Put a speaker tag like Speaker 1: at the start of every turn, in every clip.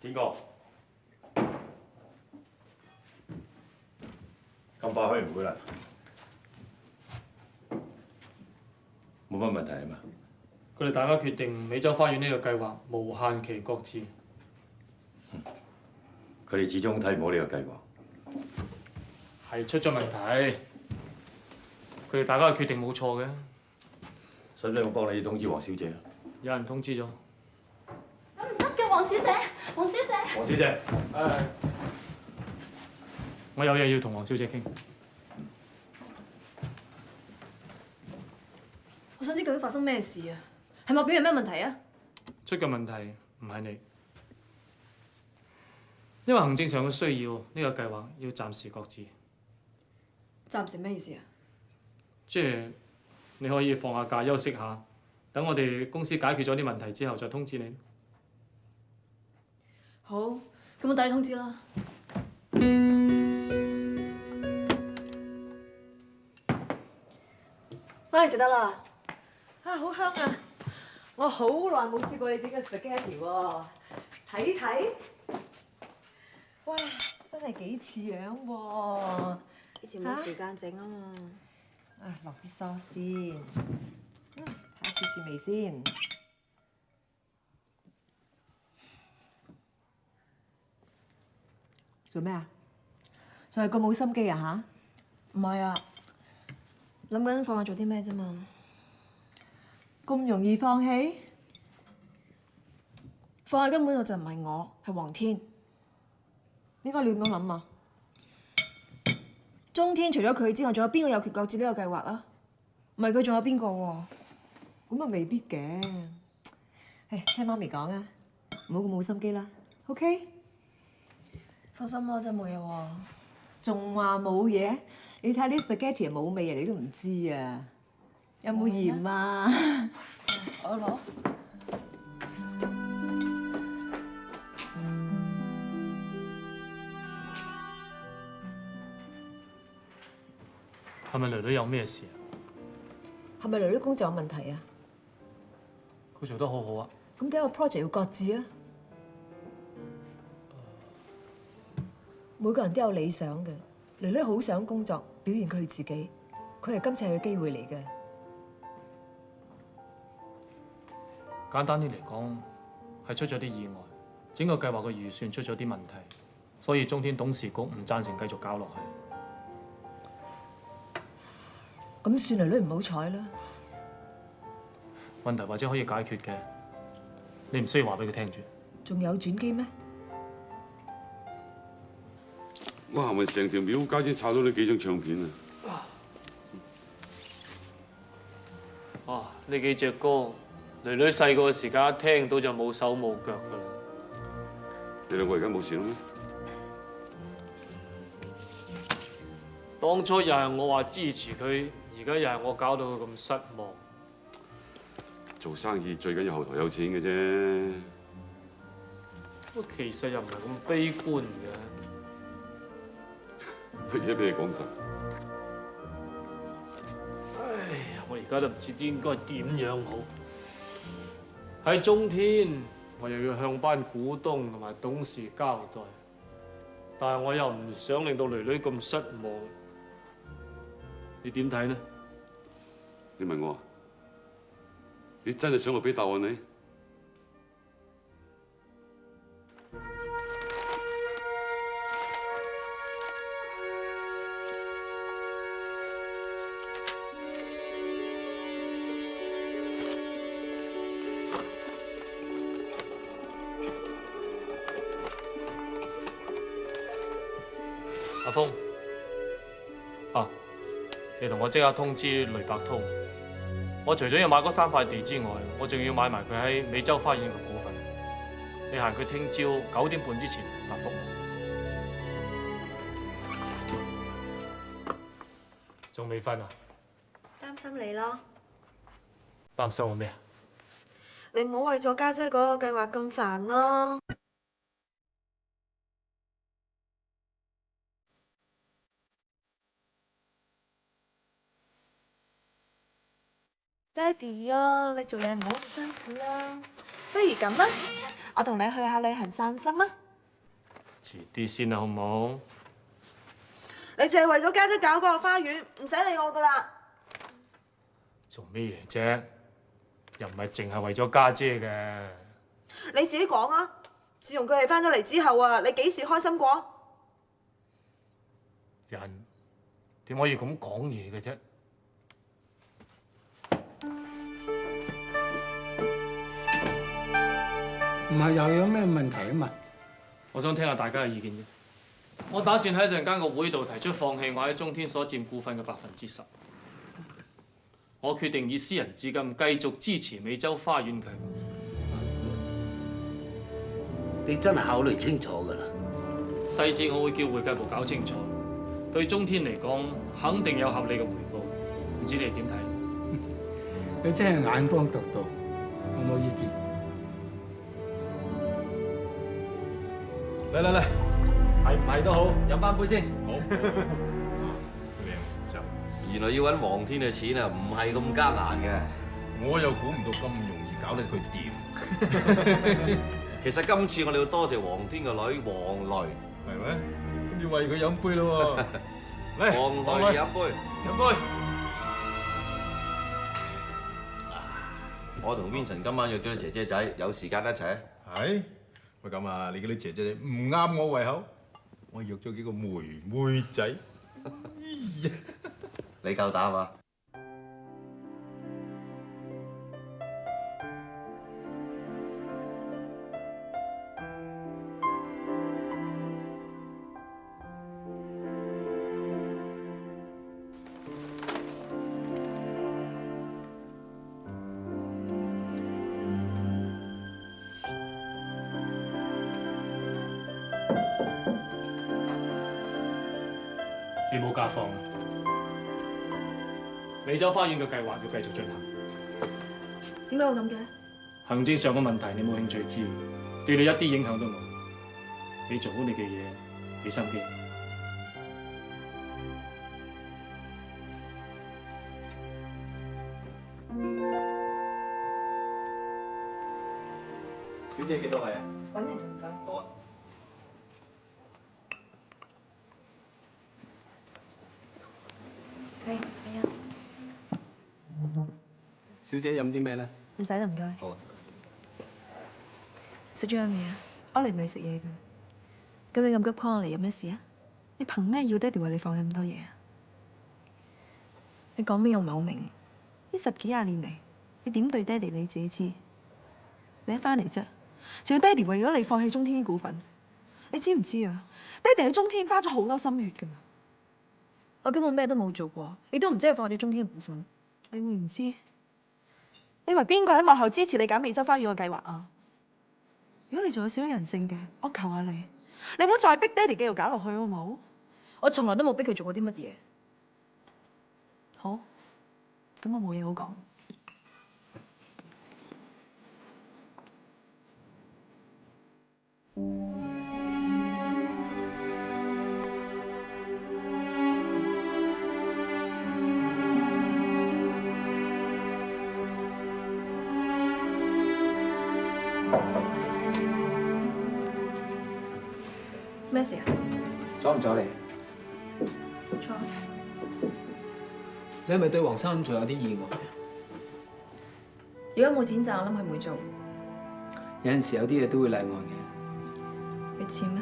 Speaker 1: 天哥，咁快開完會啦，冇乜問題啊嘛？
Speaker 2: 佢哋大家決定美洲花園呢個計劃無限期擱置。
Speaker 1: 佢哋始終睇唔好呢個計劃，
Speaker 2: 係出咗問題。佢哋大家嘅決定冇錯嘅。
Speaker 1: 使唔使我幫你通知黃小姐？
Speaker 2: 有人通知咗。
Speaker 3: 唔得嘅，黃小姐，黃小姐。
Speaker 1: 黃小姐，
Speaker 2: 我有嘢要同黃小姐傾。
Speaker 3: 我想知究竟發生咩事啊？係咪我表現咩問題啊？
Speaker 2: 出嘅問題唔係你，因為行政上嘅需要，呢個計劃要暫時擱置。
Speaker 3: 暫時咩意思啊？
Speaker 2: 即係你可以放下假休息下，等我哋公司解決咗啲問題之後再通知你。
Speaker 3: 好，咁我等你通知啦。喂，食得啦。
Speaker 4: 啊，好香啊！我好耐冇試過你整嘅 spaghetti 喎，睇睇，哇，真係幾似樣喎！
Speaker 3: 以前冇時間整啊嘛。
Speaker 4: 啊，落啲sauce先，睇下試味先。做咩啊？就係咁冇心機啊
Speaker 3: 唔係啊，諗緊放學做啲咩啫嘛。
Speaker 4: 咁容易放棄？
Speaker 3: 放學根本就唔係我，係黃天。
Speaker 4: 點解你咁樣諗啊？
Speaker 3: 中天除咗佢之外，仲有邊個有權擱置呢個計劃啊？唔係佢，仲有邊個喎？
Speaker 4: 咁啊未必嘅。誒，聽媽咪講啊，唔好咁冇心機啦。OK？
Speaker 3: 放心啦，真係冇嘢喎。
Speaker 4: 仲話冇嘢？你睇啲 spaghetti 冇味啊，你都唔知啊！有冇鹽啊？
Speaker 3: 我攞。
Speaker 2: 係咪囡囡有咩事啊？
Speaker 4: 係咪囡囡工作有問題啊？
Speaker 2: 佢做得好好啊。
Speaker 4: 咁點解個 project 要擱置啊？每個人都有理想嘅，囡囡好想工作，表現佢自己，佢係今次係嘅機會嚟嘅。
Speaker 2: 簡單啲嚟講，係出咗啲意外，整個計劃嘅預算出咗啲問題，所以中天董事局唔贊成繼續搞落去。
Speaker 4: 咁算囡囡唔好彩啦。
Speaker 2: 問題或者可以解決嘅，你唔需要話俾佢聽住。
Speaker 4: 仲有轉機咩？
Speaker 5: 我行埋成條廟街先抄到呢幾張唱片啊！
Speaker 2: 啊！呢幾隻歌，囡囡細個嘅時間一聽到就冇手冇腳噶啦。
Speaker 5: 你兩個而家冇事啦咩？
Speaker 2: 當初又係我話支持佢，而家又係我搞到佢咁失望。
Speaker 5: 做生意最緊要後台有錢嘅啫。
Speaker 2: 不過其實又唔係咁悲觀嘅。
Speaker 5: 而家俾你講實。
Speaker 2: 唉，我而家都唔知應該點樣好。喺中天，我又要向班股東同埋董事交代，但係我又唔想令到囡囡咁失望。你點睇呢？
Speaker 5: 你問我啊？你真係想我俾答案你？
Speaker 2: 阿峰，啊，你同我即刻通知雷伯通。我除咗要買嗰3塊地之外，我仲要買埋佢喺美洲花園嘅股份。你限佢聽朝9點半之前答覆。仲未瞓啊？
Speaker 6: 擔心你咯，
Speaker 2: 擔心我咩啊？
Speaker 6: 你唔好為咗家姐嗰個計劃咁煩咯。爹哋啊，你做嘢唔好咁辛苦啦。不如咁啦，我同你去下旅行散心啦。
Speaker 2: 遲啲先啦，好唔好？
Speaker 4: 你淨係為咗家姐搞嗰個花園，唔使理我噶啦。
Speaker 2: 做咩嘢啫？又唔係淨係為咗家姐嘅。
Speaker 4: 你自己講啊！自從佢哋翻咗嚟之後啊，你幾時開心過？
Speaker 2: 人點可以咁講嘢嘅啫？
Speaker 7: 唔係又有咩問題啊嘛？
Speaker 2: 我想聽下大家嘅意見啫。我打算喺一陣間個會度提出放棄我喺中天所佔股份嘅10%。我決定以私人資金繼續支持美洲花園計劃。
Speaker 8: 你真係考慮清楚㗎啦。
Speaker 2: 細節我會叫會計部搞清楚。對中天嚟講，肯定有合理嘅回報。唔知你哋點睇？
Speaker 7: 你真係眼光獨到，我冇意見。
Speaker 9: 嚟嚟嚟，係唔係都好，飲翻杯先。好。
Speaker 10: 靚酒，
Speaker 9: 原來要揾黃天嘅錢啊，唔係咁艱難嘅。
Speaker 10: 我又估唔到咁容易搞得佢掂。
Speaker 9: 其實今次我哋要多謝黃天個女黃蕾，
Speaker 10: 係咩？咁要為佢飲杯咯喎。嚟，
Speaker 9: 黃蕾飲杯，
Speaker 10: 飲杯。
Speaker 9: 我同 Vincent 今晚約咗啲姐姐仔，有時間一齊。
Speaker 10: 係。喂，咁啊，你嗰啲姐姐唔啱我胃口，我約咗幾個妹妹仔。
Speaker 9: 你夠膽啊？
Speaker 2: 你冇假放。美洲花園嘅計劃要繼續進行。
Speaker 3: 點解會咁嘅？
Speaker 2: 行政上嘅問題你冇興趣知，對你一啲影響都冇。你做好你嘅嘢，俾心機。
Speaker 9: 小姐幾多位啊？
Speaker 4: 揾人唔該。
Speaker 9: 好啊。
Speaker 4: 係啊。
Speaker 7: 小姐飲啲咩咧？
Speaker 4: 唔使啦，唔該。
Speaker 9: 好啊。
Speaker 3: 食咗未啊？
Speaker 4: 我嚟唔係食嘢㗎。
Speaker 3: 咁你咁急 call 我嚟有咩事啊？
Speaker 4: 你憑咩要爹哋為你放棄咁多嘢啊？
Speaker 3: 你講咩我唔係好明。
Speaker 4: 呢10幾20年嚟，你點對爹哋你自己知？你一翻嚟啫，仲要爹哋為咗你放棄中天啲股份，你知唔知啊？爹哋喺中天花咗好多心血㗎。
Speaker 3: 我根本咩都冇做過，你都唔知係放咗中天嘅股份。
Speaker 4: 你會唔知？你以為邊個喺幕後支持你搞美洲花園嘅計劃啊？如果你仲有少少人性嘅，我求下你，你唔好再逼爹哋繼續搞落去好唔好？
Speaker 3: 我從來都冇逼佢做過啲乜嘢。
Speaker 4: 好，咁我冇嘢好講。
Speaker 3: 咩事啊？
Speaker 7: 阻唔阻你？
Speaker 3: 錯。
Speaker 7: 你係咪對黃生仲有啲意外？
Speaker 3: 如果冇錢賺，我諗佢唔會做。
Speaker 7: 有陣時有啲嘢都會例外嘅。
Speaker 3: 佢錢咩？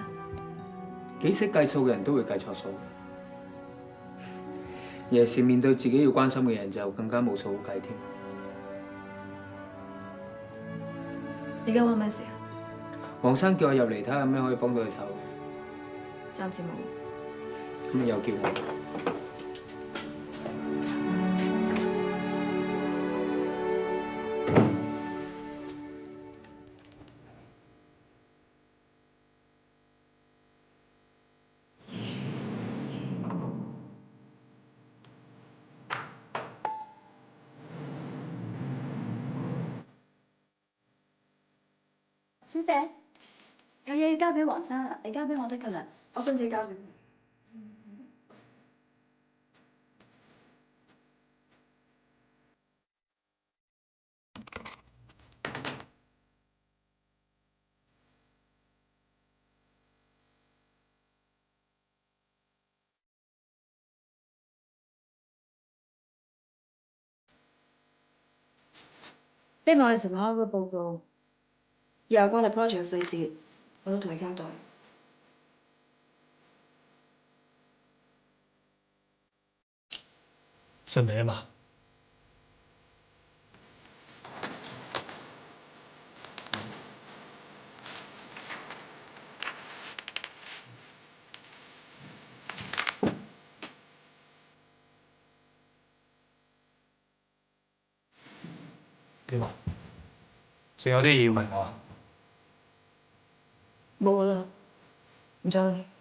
Speaker 7: 幾識計數嘅人都會計錯數。尤其是面對自己要關心嘅人，就更加冇數好計添。
Speaker 3: 你而家揾咩事啊？
Speaker 7: 黃生叫我入嚟睇下有咩可以幫到佢手。
Speaker 3: 暫時冇。
Speaker 7: 咁你又叫我？
Speaker 6: 小姐，有嘢要交俾黃生，你交俾我得㗎啦。
Speaker 3: 我想自己交俾佢。呢份係陳開嘅報告，有關你 project 嘅細節，我都同你交代。
Speaker 2: 信你啊嘛。點啊？仲有啲嘢要問我啊？
Speaker 3: 冇啦，唔再。